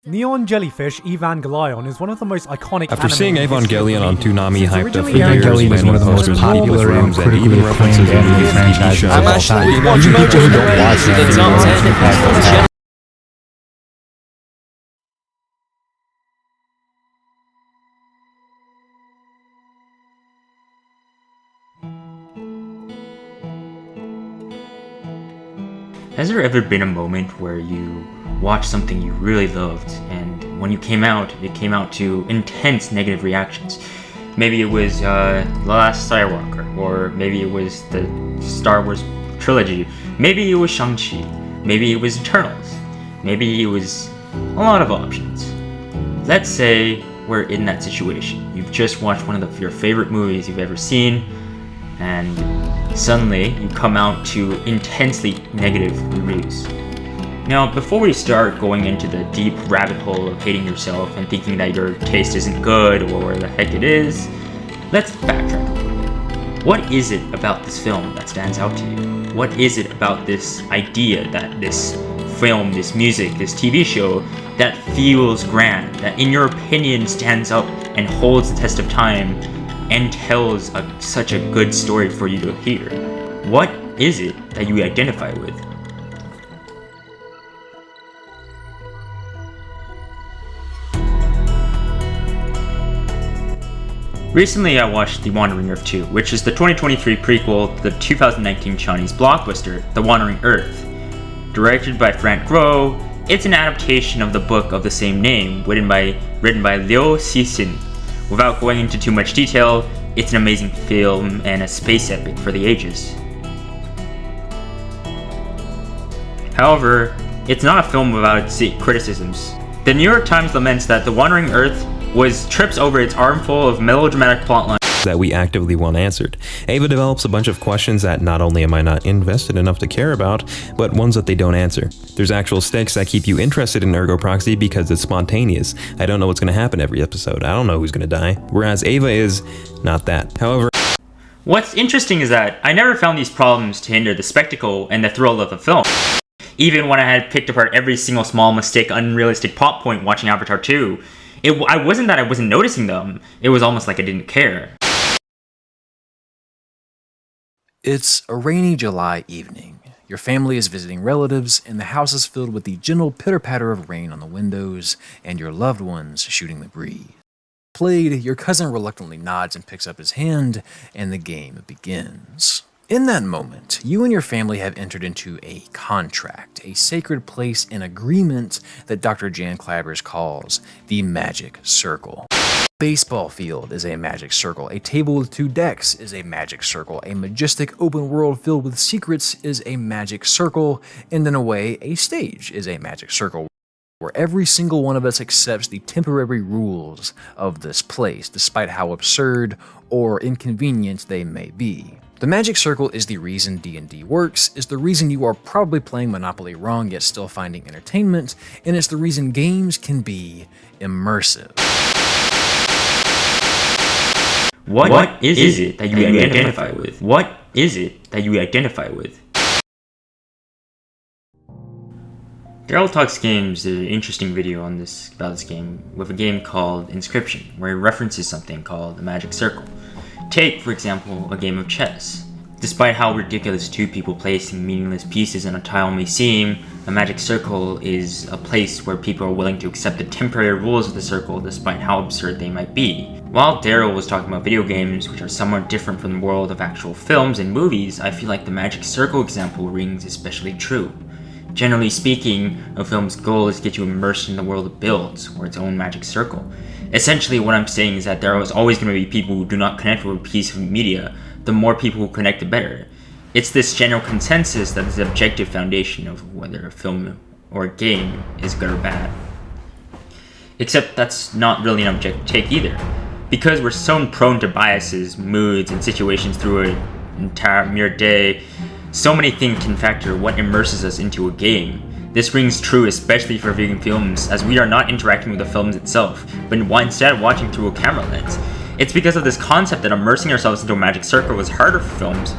Neon jellyfish Evangelion is one of the most iconic. After anime seeing in history. Evangelion on Toonami Since hyped up for originally years, Evangelion is random one of the most posters, popular and rooms, and critically even references in acclaimed the anime TV show. franchises of all time. Even people who don't watch Has there ever been a moment where you watched something you really loved, and when it came out to intense negative reactions? Maybe it was The Last Skywalker, or maybe it was the Star Wars trilogy, maybe it was Shang-Chi, maybe it was Eternals, maybe it was a lot of options. Let's say we're in that situation. You've just watched one of your favorite movies you've ever seen, and suddenly you come out to intensely negative reviews. Now, before we start going into the deep rabbit hole of hating yourself and thinking that your taste isn't good or where the heck it is, let's backtrack a little bit. What is it about this film that stands out to you? What is it about this idea that this film, this music, this TV show that feels grand, that in your opinion stands up and holds the test of time and tells such a good story for you to hear? What is it that you identify with? Recently, I watched The Wandering Earth 2, which is the 2023 prequel to the 2019 Chinese blockbuster, The Wandering Earth. Directed by Frank Gro, it's an adaptation of the book of the same name, written by Liu Cixin. Without going into too much detail, it's an amazing film and a space epic for the ages. However, it's not a film without its criticisms. The New York Times laments that The Wandering Earth trips over its armful of melodramatic plotlines that we actively want answered. Ava develops a bunch of questions that not only am I not invested enough to care about, but ones that they don't answer. There's actual stakes that keep you interested in Ergo Proxy because it's spontaneous. I don't know what's going to happen every episode. I don't know who's going to die. Whereas Ava is not that. However, what's interesting is that I never found these problems to hinder the spectacle and the thrill of the film. Even when I had picked apart every single small mistake, unrealistic plot point watching Avatar 2, I wasn't noticing them. It was almost like I didn't care. It's a rainy July evening. Your family is visiting relatives, and the house is filled with the gentle pitter-patter of rain on the windows and your loved ones shooting the breeze. Played, your cousin reluctantly nods and picks up his hand, and the game begins. In that moment, you and your family have entered into a contract, a sacred place and agreement that Dr. Jan Clabbers calls the Magic Circle. Baseball field is a magic circle, a table with 2 decks is a magic circle, a majestic open world filled with secrets is a magic circle, and in a way, a stage is a magic circle, where every single one of us accepts the temporary rules of this place, despite how absurd or inconvenient they may be. The Magic Circle is the reason D&D works, is the reason you are probably playing Monopoly wrong yet still finding entertainment, and it's the reason games can be immersive. What is it that you identify with? What is it that you identify with? Daryl Talks Games did an interesting video about this game with a game called Inscription, where he references something called the Magic Circle. Take, for example, a game of chess. Despite how ridiculous 2 people placing meaningless pieces on a tile may seem, a magic circle is a place where people are willing to accept the temporary rules of the circle despite how absurd they might be. While Daryl was talking about video games, which are somewhat different from the world of actual films and movies, I feel like the magic circle example rings especially true. Generally speaking, a film's goal is to get you immersed in the world it builds, or its own magic circle. Essentially, what I'm saying is that there is always going to be people who do not connect with a piece of media. The more people who connect, the better. It's this general consensus that is the objective foundation of whether a film or a game is good or bad. Except that's not really an objective take either. Because we're so prone to biases, moods, and situations through an entire mere day, so many things can factor what immerses us into a game. This rings true especially for viewing films, as we are not interacting with the films itself, but instead watching through a camera lens. It's because of this concept that immersing ourselves into a magic circle is harder for films,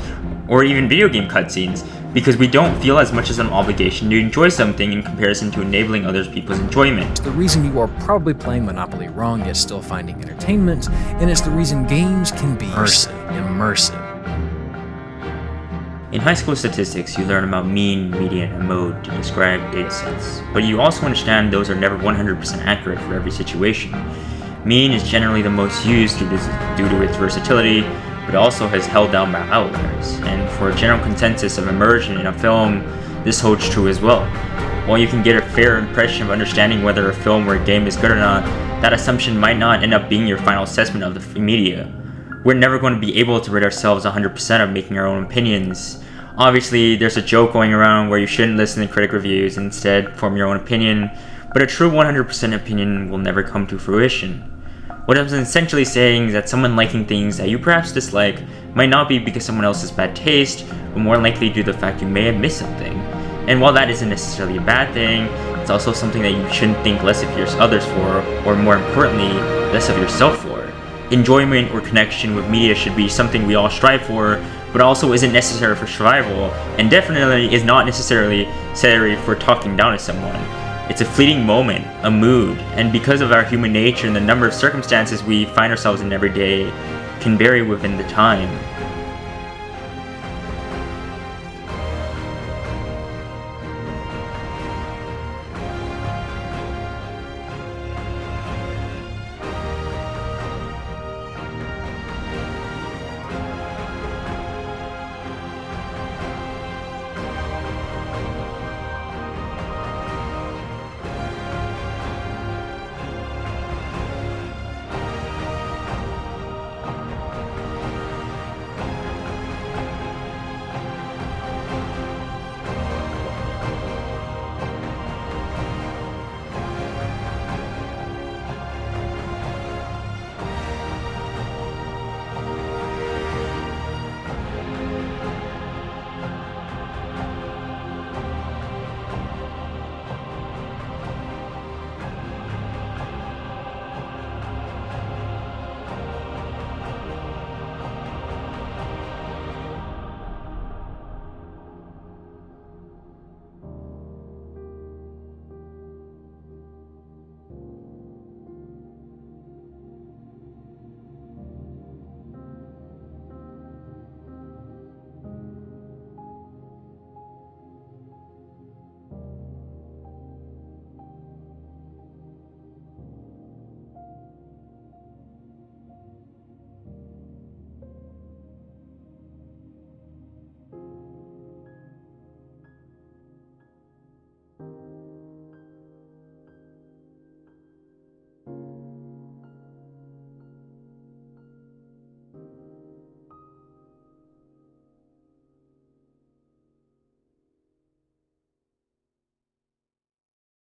or even video game cutscenes, because we don't feel as much as an obligation to enjoy something in comparison to enabling other people's enjoyment. It's the reason you are probably playing Monopoly wrong yet still finding entertainment, and it's the reason games can be immersive. In high school statistics, you learn about mean, median, and mode to describe datasets, but you also understand those are never 100% accurate for every situation. Mean is generally the most used due to its versatility, but also has held down by outliers, and for a general consensus of immersion in a film, this holds true as well. While you can get a fair impression of understanding whether a film or a game is good or not, that assumption might not end up being your final assessment of the media. We're never going to be able to rid ourselves 100% of making our own opinions. Obviously, there's a joke going around where you shouldn't listen to critic reviews and instead form your own opinion, but a true 100% opinion will never come to fruition. What I'm essentially saying is that someone liking things that you perhaps dislike might not be because someone else has bad taste, but more likely due to the fact you may have missed something. And while that isn't necessarily a bad thing, it's also something that you shouldn't think less of others for, or more importantly, less of yourself for. Enjoyment or connection with media should be something we all strive for, but also isn't necessary for survival, and definitely is not necessarily necessary for talking down to someone. It's a fleeting moment, a mood, and because of our human nature and the number of circumstances we find ourselves in every day, can vary within the time.